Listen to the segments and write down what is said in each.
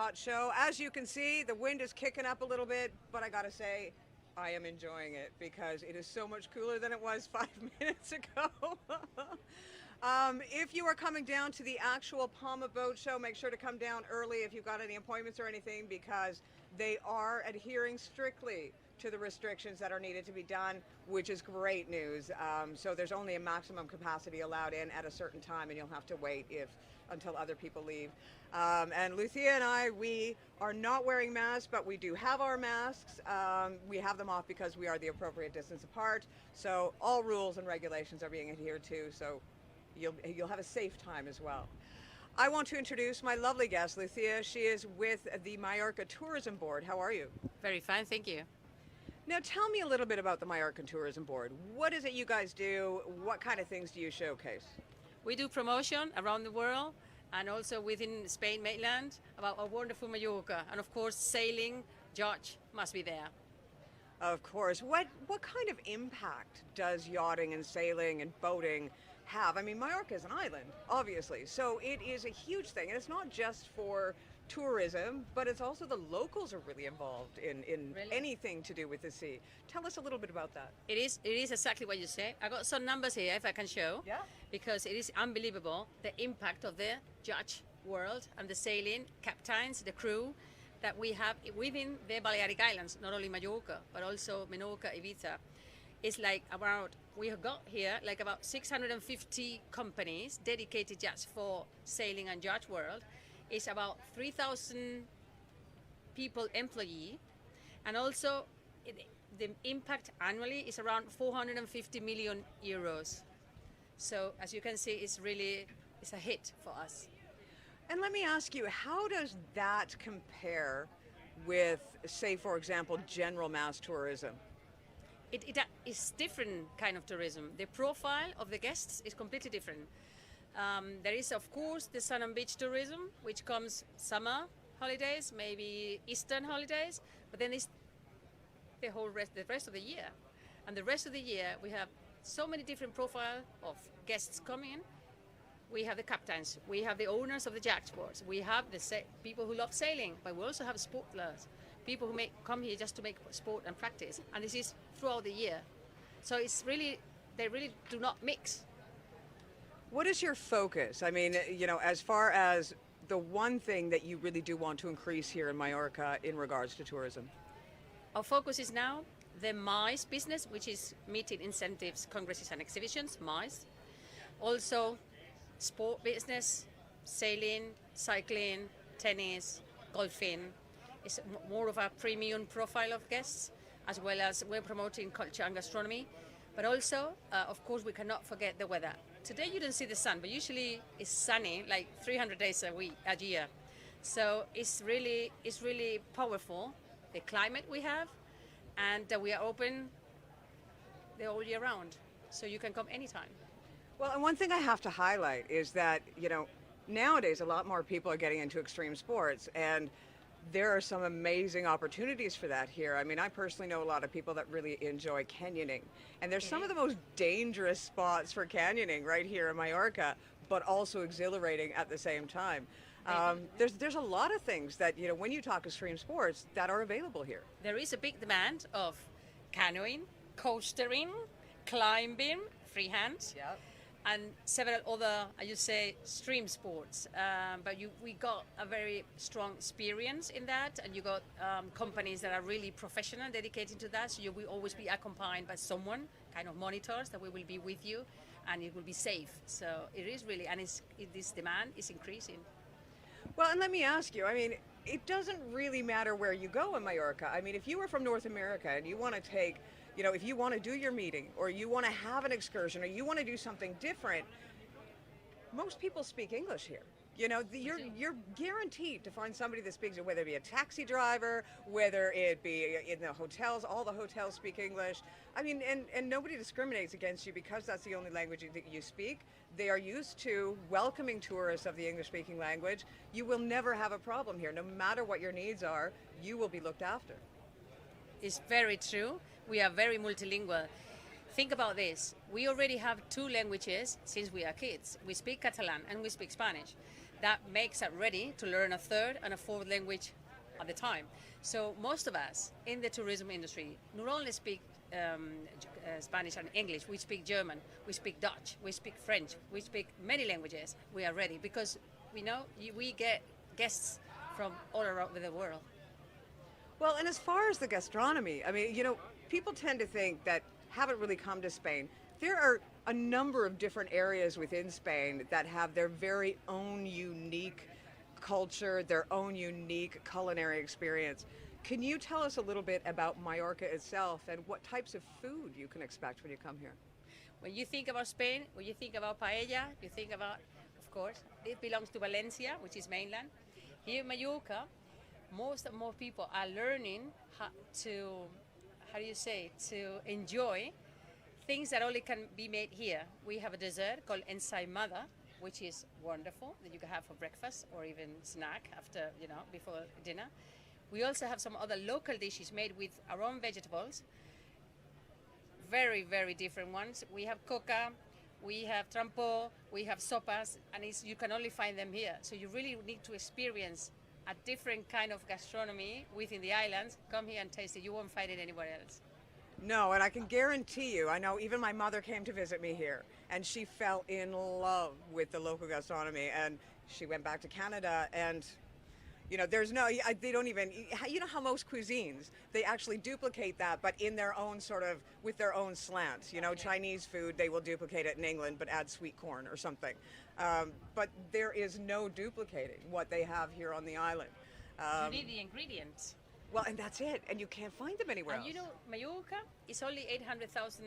Yacht Show. As you can see, the wind is kicking up a little bit, but I gotta say, I am enjoying it because it is so much cooler than it was 5 minutes ago. If you are coming down to the actual Palma Boat Show, make sure to come down early if you've got any appointments or anything, because they are adhering strictly to the restrictions that are needed to be done, which is great news. So there's only a maximum capacity allowed in at a certain time, and you'll have to wait until other people leave. And Lucia and I, we are not wearing masks, but we do have our masks. We have them off because we are the appropriate distance apart. So all rules and regulations are being adhered to, so you'll have a safe time as well. I want to introduce my lovely guest, Lucia. She is with the Mallorca Tourism Board. How are you? Very fine, thank you. Now tell me a little bit about the Mallorca Tourism Board. What is it you guys do? What kind of things do you showcase? We do promotion around the world and also within Spain mainland about our wonderful Mallorca. And of course, sailing, yacht must be there. Of course. What kind of impact does yachting and sailing and boating have? I mean, Mallorca is an island, obviously, so it is a huge thing, and it's not just for tourism, but it's also the locals are really involved in Really? anything to do with the sea. Tell us a little bit about that. It is exactly what you say. I got some numbers here if I can show. Yeah. Because it is unbelievable the impact of the yacht world and the sailing captains, the crew that we have within the Balearic Islands, not only Mallorca, but also Menorca, Ibiza. It's like we have got here like about 650 companies dedicated just for sailing and yacht world. It's about 3,000 people employee, and also the impact annually is around 450 million euros. So as you can see, it's a hit for us. And let me ask you, how does that compare with, say, for example, general mass tourism? It is different kind of tourism. The profile of the guests is completely different. There is, of course, the sun and beach tourism, which comes summer holidays, maybe Eastern holidays, but then it's the rest of the year. And the rest of the year, we have so many different profiles of guests coming. We have the captains, we have the owners of the yacht sports, we have the people who love sailing, but we also have sport lovers, people who come here just to make sport and practice. And this is throughout the year. So they really do not mix. What is your focus? I mean, as far as the one thing that you really do want to increase here in Mallorca in regards to tourism? Our focus is now the MICE business, which is meeting incentives, congresses and exhibitions, MICE. Also sport business, sailing, cycling, tennis, golfing. It's more of a premium profile of guests, as well as we're promoting culture and gastronomy. But also, of course, we cannot forget the weather. Today you don't see the sun, but usually it's sunny like 300 days a year. So it's really powerful, the climate we have, and we are open the whole year round. So you can come anytime. Well, and one thing I have to highlight is that, nowadays a lot more people are getting into extreme sports, and there are some amazing opportunities for that here. I mean, I personally know a lot of people that really enjoy canyoning, and there's some of the most dangerous spots for canyoning right here in Mallorca, but also exhilarating at the same time. There's a lot of things that, when you talk extreme sports, that are available here. There is a big demand of canoeing, coastering, climbing, freehand. Yeah. And several other, I would say, stream sports. But we got a very strong experience in that, and you got companies that are really professional, dedicated to that. So you will always be accompanied by someone, kind of monitors that we will be with you, and it will be safe. So it is really, and this demand is increasing. Well, and let me ask you, I mean, it doesn't really matter where you go in Mallorca. I mean, if you were from North America and you want to take, if you want to do your meeting, or you want to have an excursion, or you want to do something different, most people speak English here. You're guaranteed to find somebody that speaks it, whether it be a taxi driver, whether it be in the hotels. All the hotels speak English. I mean, and nobody discriminates against you because that's the only language that you speak. They are used to welcoming tourists of the English-speaking language. You will never have a problem here. No matter what your needs are, you will be looked after. It's very true. We are very multilingual. Think about this. We already have two languages since we are kids. We speak Catalan and we speak Spanish. that makes us ready to learn a third and a fourth language at the time. So most of us in the tourism industry not only speak Spanish and English, we speak German, we speak Dutch, we speak French, we speak many languages. We are ready because we know we get guests from all around the world. Well, and as far as the gastronomy, I mean, people tend to think that haven't really come to Spain. There are a number of different areas within Spain that have their very own unique culture, their own unique culinary experience. Can you tell us a little bit about Mallorca itself and what types of food you can expect when you come here? When you think about Spain, when you think about paella, you think about, of course, it belongs to Valencia, which is mainland. Here in Mallorca, more people are learning to enjoy things that only can be made here. We have a dessert called ensaimada, which is wonderful, that you can have for breakfast or even snack after, before dinner. We also have some other local dishes made with our own vegetables, very, very different ones. We have coca, we have trampo, we have sopas, and you can only find them here. So you really need to experience a different kind of gastronomy within the islands. Come here and taste it. You won't find it anywhere else. No, and I can guarantee you, I know even my mother came to visit me here, and she fell in love with the local gastronomy, and she went back to Canada, and they don't even, how most cuisines, they actually duplicate that, but in their own with their own slant. Chinese food, they will duplicate it in England, but add sweet corn or something. But there is no duplicating what they have here on the island. You need the ingredients. Well, and that's it, and you can't find them anywhere else. Mallorca is only 800,000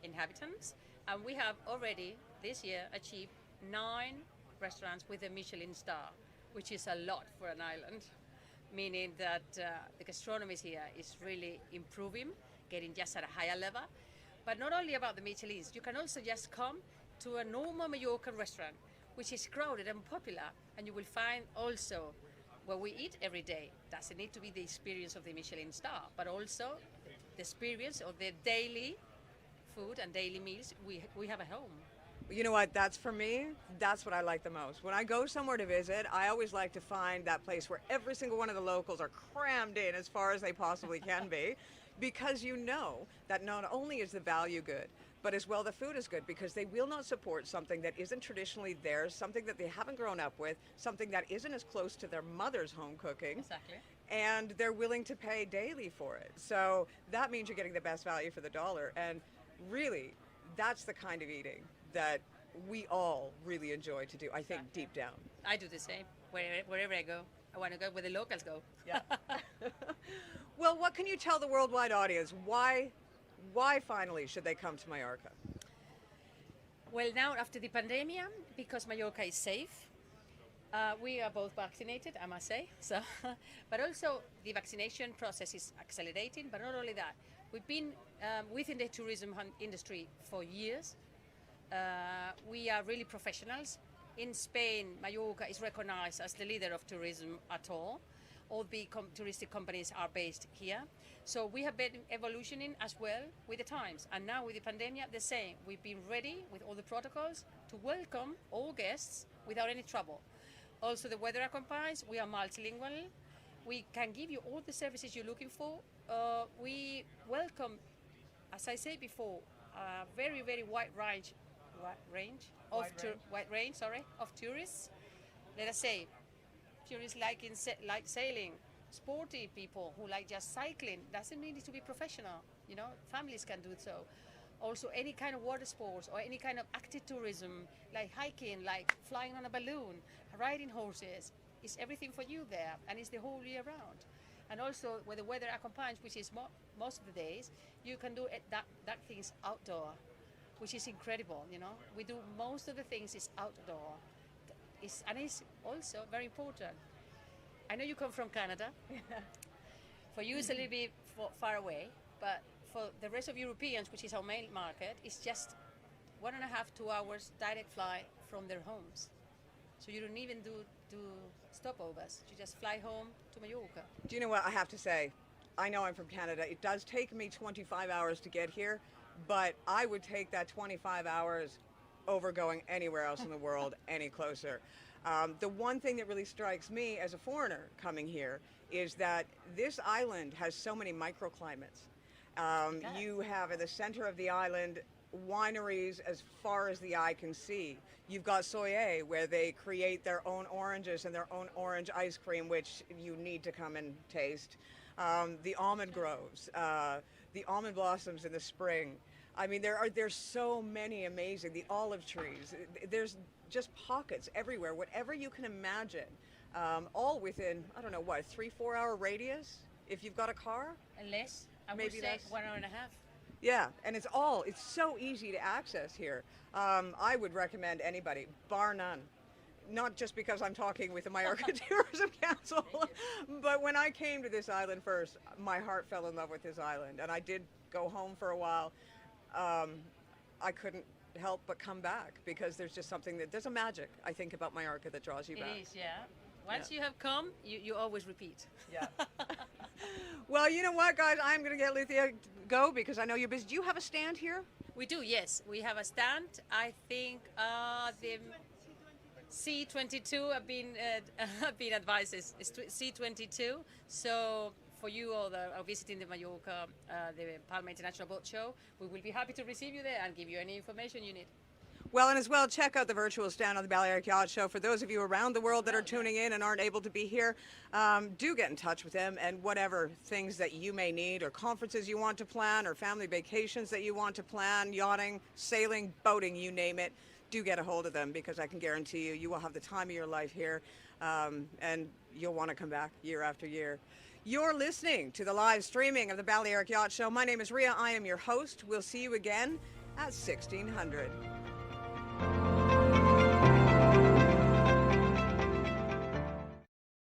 inhabitants, and we have already this year achieved 9 restaurants with a Michelin star, which is a lot for an island, meaning that the gastronomy here is really improving, getting just at a higher level. But not only about the Michelins, you can also just come to a normal Mallorcan restaurant, which is crowded and popular, and you will find also what we eat every day. Doesn't need to be the experience of the Michelin star, but also the experience of the daily food and daily meals we have at home. You know what, that's for me, that's what I like the most. When I go somewhere to visit, I always like to find that place where every single one of the locals are crammed in as far as they possibly can be, because you know that not only is the value good, but as well the food is good, because they will not support something that isn't traditionally theirs, something that they haven't grown up with, something that isn't as close to their mother's home cooking. Exactly. And they're willing to pay daily for it. So that means you're getting the best value for the dollar. And really, that's the kind of eating that we all really enjoy to do, I think, deep down. I do the same. Wherever I go, I want to go where the locals go. Yeah. Well, what can you tell the worldwide audience? Why finally should they come to Mallorca? Well, now after the pandemic, because Mallorca is safe, we are both vaccinated, I must say. So, but also the vaccination process is accelerating. But not only that, we've been within the tourism industry for years. We are really professionals. In Spain, Mallorca is recognized as the leader of tourism at all. All big touristic companies are based here. So we have been evolutioning as well with the times. And now with the pandemic, the same. We've been ready with all the protocols to welcome all guests without any trouble. Also, the weather accompanies. We are multilingual. We can give you all the services you're looking for. We welcome, as I said before, a very, very wide range of tourists. Let us say, tourists like sailing, sporty people who like just cycling. Doesn't need to be professional. Families can do so. Also, any kind of water sports or any kind of active tourism, like hiking, like flying on a balloon, riding horses. It's everything for you there, and it's the whole year round. And also, where the weather accompanies, which is most of the days, you can do that things outdoor, which is incredible. We do most of the things is outdoor. And it's also very important. I know you come from Canada. For you, it's a little bit far away, but for the rest of Europeans, which is our main market, it's just 1.5 to 2 hours direct flight from their homes. So you don't even do stopovers. You just fly home to Mallorca. Do you know what I have to say? I know I'm from Canada. It does take me 25 hours to get here, but I would take that 25 hours over going anywhere else in the world any closer. The one thing that really strikes me as a foreigner coming here is that this island has so many microclimates. You have at the center of the island wineries as far as the eye can see. You've got Soyer, where they create their own oranges and their own orange ice cream, which you need to come and taste. The almond groves, the almond blossoms in the spring. I mean, there's so many amazing, the olive trees. There's just pockets everywhere, whatever you can imagine, all within, I don't know, what, 3-4 hour radius if you've got a car? And less, I Maybe would say that's 1 hour and a half. Yeah, and it's so easy to access here. I would recommend anybody, bar none. Not just because I'm talking with the Mallorca Tourism Council, but when I came to this island first, my heart fell in love with this island, and I did go home for a while. I couldn't help but come back because there's just something there's a magic, I think, about Mallorca that draws you back. It is, yeah. Once you have come, you always repeat. Yeah. Well, you know what, guys? I'm going to get Lucia go because I know you're busy. Do you have a stand here? We do, yes. We have a stand. I think the C22 have been advised is C22. So for you all that are visiting the Mallorca, the Palma International Boat Show, we will be happy to receive you there and give you any information you need. Well, and as well, check out the virtual stand on the Balearic Yacht Show. For those of you around the world that are tuning in and aren't able to be here, do get in touch with them, and whatever things that you may need, or conferences you want to plan, or family vacations that you want to plan, yachting, sailing, boating, you name it, do get a hold of them, because I can guarantee you, you will have the time of your life here, and you'll want to come back year after year. You're listening to the live streaming of the Balearic Yacht Show. My name is Ria. I am your host. We'll see you again at 1600.